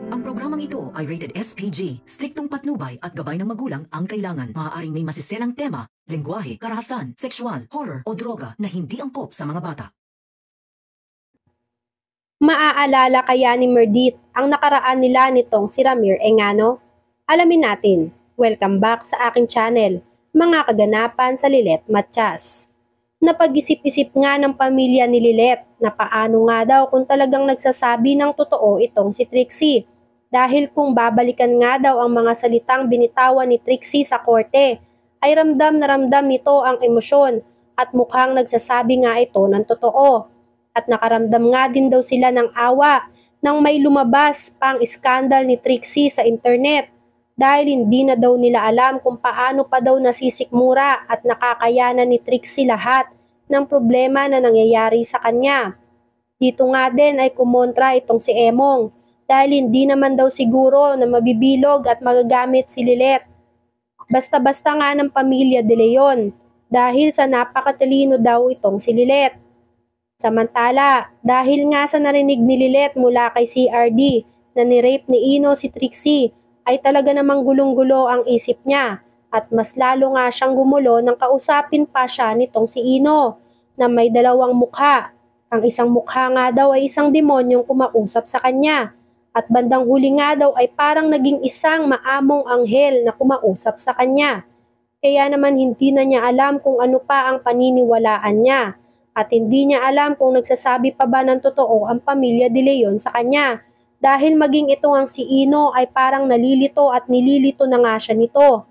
Ang programang ito ay rated SPG. Striktong patnubay at gabay ng magulang ang kailangan. Maaaring may masiselang tema, lengguwahe, karahasan, sexual, horror o droga na hindi angkop sa mga bata. Maaalala kaya ni Merdit ang nakaraan nila nitong si Ramir Engano? Alamin natin. Welcome back sa aking channel, mga kaganapan sa Lilet Matias. Napag-isip-isip nga ng pamilya ni Lilet na paano nga daw kung talagang nagsasabi ng totoo itong si Trixie. Dahil kung babalikan nga daw ang mga salitang binitawan ni Trixie sa korte, ay ramdam na ramdam nito ang emosyon at mukhang nagsasabi nga ito ng totoo. At nakaramdam nga din daw sila ng awa nang may lumabas pang iskandal ni Trixie sa internet dahil hindi na daw nila alam kung paano pa daw nasisikmura at nakakayanan ni Trixie lahat ng problema na nangyayari sa kanya. Dito nga din ay kumontra itong si Emong dahil hindi naman daw siguro na mabibilog at magagamit si Lilet. Basta-basta nga ng pamilya De Leon dahil sa napakatalino daw itong si Lilet. Samantala, dahil nga sa narinig ni Lilet mula kay CRD na ni-rape ni Ino si Trixie, ay talaga namang gulong-gulo ang isip niya at mas lalo nga siyang gumulo nang kausapin pa siya nitong si Ino na may dalawang mukha. Ang isang mukha nga daw ay isang demonyong kumausap sa kanya at bandang huli nga daw ay parang naging isang maamong anghel na kumausap sa kanya. Kaya naman hindi na niya alam kung ano pa ang paniniwalaan niya at hindi niya alam kung nagsasabi pa ba ng totoo ang pamilya De Leon sa kanya. Dahil maging ito ang si Ino ay parang nalilito at nililito na nga siya nito.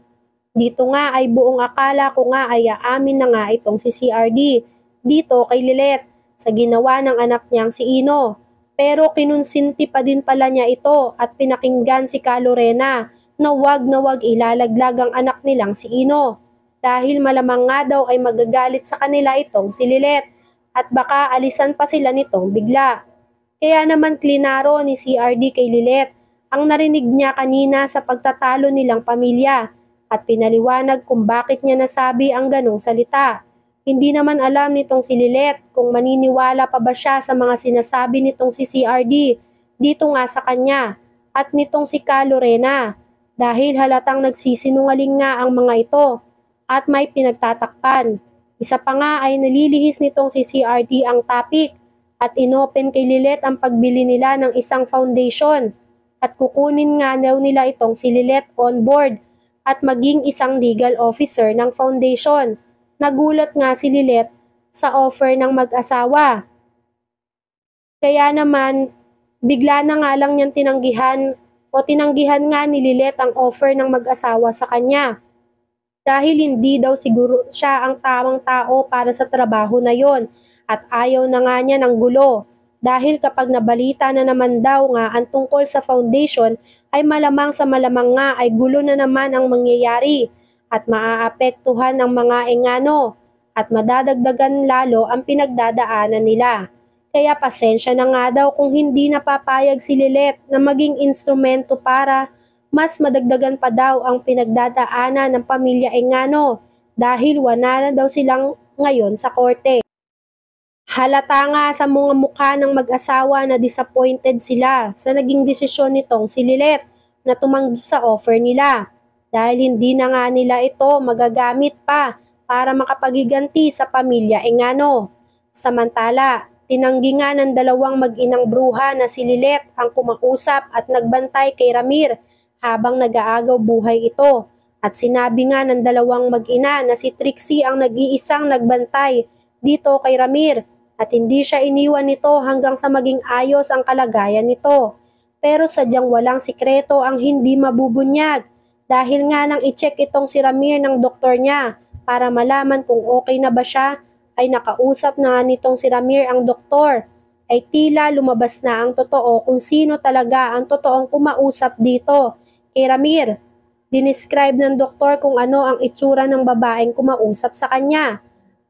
Dito nga ay buong akala ko nga ay aamin na nga itong si CRD dito kay Lilet sa ginawa ng anak niyang si Ino. Pero kinunsinti pa din pala niya ito at pinakinggan si Ka Lorena na wag ilalaglag ang anak nilang si Ino. Dahil malamang nga daw ay magagalit sa kanila itong si Lilet at baka alisan pa sila nitong bigla. Kaya naman klinaro ni CRD kay Lilet ang narinig niya kanina sa pagtatalo nilang pamilya at pinaliwanag kung bakit niya nasabi ang ganong salita. Hindi naman alam nitong si Lilet kung maniniwala pa ba siya sa mga sinasabi nitong si CRD dito nga sa kanya at nitong si Ka Lorena dahil halatang nagsisinungaling nga ang mga ito at may pinagtatakpan. Isa pa nga ay nalilihis nitong si CRD ang topic at inopen kay Lilet ang pagbili nila ng isang foundation at kukunin nga daw nila itong si Lilet on board at maging isang legal officer ng foundation. Nagulat nga si Lilet sa offer ng mag-asawa. Kaya naman bigla na nga lang niyang tinanggihan nga ni Lilet ang offer ng mag-asawa sa kanya. Dahil hindi daw siguro siya ang tamang tao para sa trabaho na yon. At ayaw na nga niya ng gulo dahil kapag nabalita na naman daw nga ang tungkol sa foundation ay malamang sa malamang nga ay gulo na naman ang mangyayari at maaapektuhan ang mga Engano at madadagdagan lalo ang pinagdadaanan nila. Kaya pasensya na nga daw kung hindi napapayag si Lilet na maging instrumento para mas madagdagan pa daw ang pinagdadaanan ng pamilya Engano dahil wala na daw silang ngayon sa korte. Halata nga sa mga mukha ng mag-asawa na disappointed sila sa naging desisyon nitong si Lilet na tumanggi sa offer nila dahil hindi na nga nila ito magagamit pa para makapagiganti sa pamilya Engano. Samantala, tinanggi nga ng dalawang mag-inang bruha na si Lilet ang kumausap at nagbantay kay Ramir habang nag-aagaw buhay ito at sinabi nga ng dalawang mag-ina na si Trixie ang nag-iisang nagbantay dito kay Ramir at hindi siya iniwan nito hanggang sa maging ayos ang kalagayan nito. Pero sadyang walang sikreto ang hindi mabubunyag dahil nga nang i-check itong si Ramir ng doktor niya para malaman kung okay na ba siya ay nakausap na nitong si Ramir ang doktor ay tila lumabas na ang totoo kung sino talaga ang totoong kumausap dito kay Ramir. Dinescribe ng doktor kung ano ang itsura ng babaeng kumausap sa kanya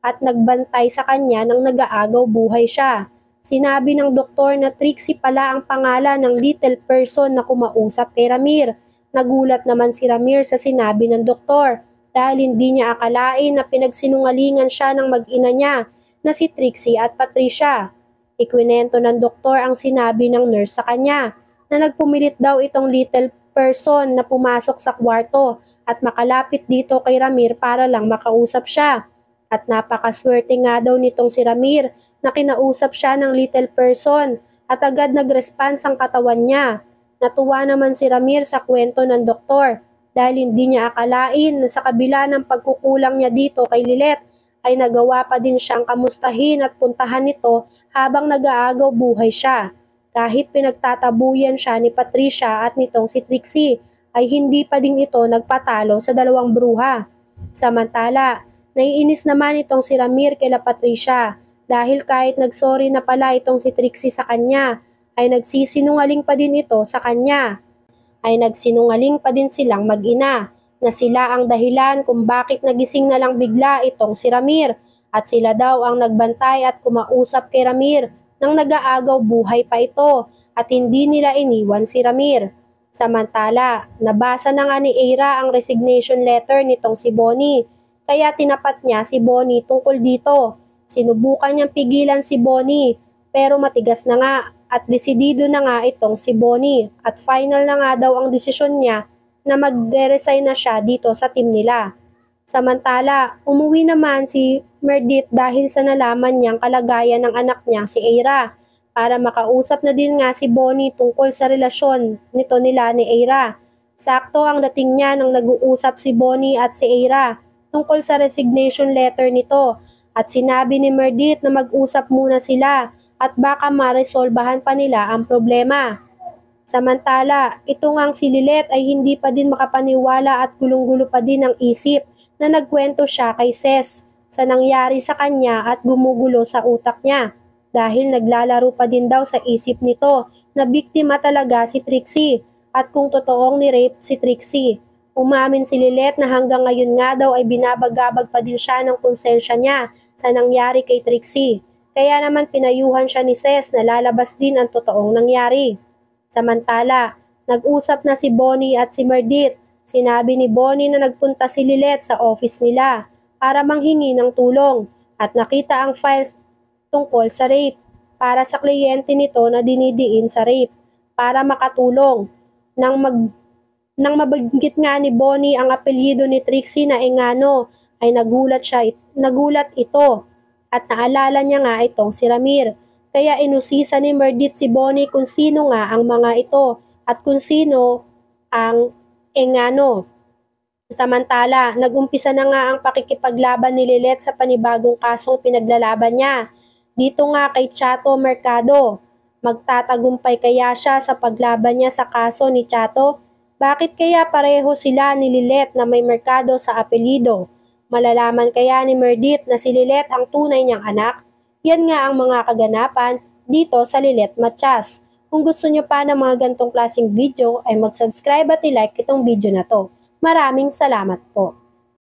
at nagbantay sa kanya nang nag-aagaw buhay siya. Sinabi ng doktor na Trixie pala ang pangalan ng little person na kumausap kay Ramir. Nagulat naman si Ramir sa sinabi ng doktor dahil hindi niya akalain na pinagsinungalingan siya ng mag-ina niya na si Trixie at Patricia. Ikwinento ng doktor ang sinabi ng nurse sa kanya na nagpumilit daw itong little person na pumasok sa kwarto at makalapit dito kay Ramir para lang makausap siya. At napakaswerte nga daw nitong si Ramir na kinausap siya ng little person at agad nag-response ang katawan niya. Natuwa naman si Ramir sa kwento ng doktor dahil hindi niya akalain na sa kabila ng pagkukulang niya dito kay Lilet ay nagawa pa din siyang kamustahin at puntahan nito habang nag-aagaw buhay siya. Kahit pinagtatabuyan siya ni Patricia at nitong si Trixie ay hindi pa din ito nagpatalo sa dalawang bruha. Samantala, naiinis naman itong si Ramir kay Patricia dahil kahit nagsorry na pala itong si Trixie sa kanya ay nagsisinungaling pa din ito sa kanya. Ay nagsinungaling pa din silang mag-ina na sila ang dahilan kung bakit nagising na lang bigla itong si Ramir at sila daw ang nagbantay at kumausap kay Ramir nang nag-aagaw buhay pa ito at hindi nila iniwan si Ramir. Samantala, nabasa na nga ni Eira ang resignation letter nitong si Bonnie kaya tinapat niya si Bonnie tungkol dito. Sinubukan niyang pigilan si Bonnie pero matigas na nga at desidido na nga itong si Bonnie at final na nga daw ang desisyon niya na magre-resign na siya dito sa team nila. Samantala, umuwi naman si Meredith dahil sa nalaman niyang kalagayan ng anak niya si Eira para makausap na din nga si Bonnie tungkol sa relasyon nito nila ni Eira. Sakto ang dating niya nang nag-uusap si Bonnie at si Eira tungkol sa resignation letter nito at sinabi ni Meredith na mag-usap muna sila at baka maresolbahan pa nila ang problema. Samantala, ito ngang si Lilet ay hindi pa din makapaniwala at gulong-gulo pa din ang isip na nagkwento siya kay Ces sa nangyari sa kanya at gumugulo sa utak niya dahil naglalaro pa din daw sa isip nito na biktima talaga si Trixie at kung totoong ni-rape si Trixie. Umamin si Lilet na hanggang ngayon nga daw ay binabagabag pa din siya ng konsensya niya sa nangyari kay Trixie. Kaya naman pinayuhan siya ni Ces na lalabas din ang totoong nangyari. Samantala, nag-usap na si Bonnie at si Meredith. Sinabi ni Bonnie na nagpunta si Lilet sa office nila para manghingi ng tulong at nakita ang files tungkol sa rape para sa kliyente nito na dinidiin sa rape para makatulong. Nang mabanggit nga ni Bonnie ang apelyido ni Trixie na Engano ay nagulat ito at naalala niya nga itong si Ramir. Kaya inusisa ni Meredith si Bonnie kung sino nga ang mga ito at kung sino ang Engano. Samantala, nag-umpisa na nga ang pakikipaglaban ni Lilet sa panibagong kasong pinaglalaban niya. Dito nga kay Chato Mercado. Magtatagumpay kaya siya sa paglaban niya sa kaso ni Chato? Bakit kaya pareho sila ni Lilet na may Mercado sa apelyido? Malalaman kaya ni Meredith na si Lilet ang tunay niyang anak? Yan nga ang mga kaganapan dito sa Lilet Matias. Kung gusto nyo pa ng mga gantong klaseng video ay mag-subscribe at i-like itong video na to. Maraming salamat po.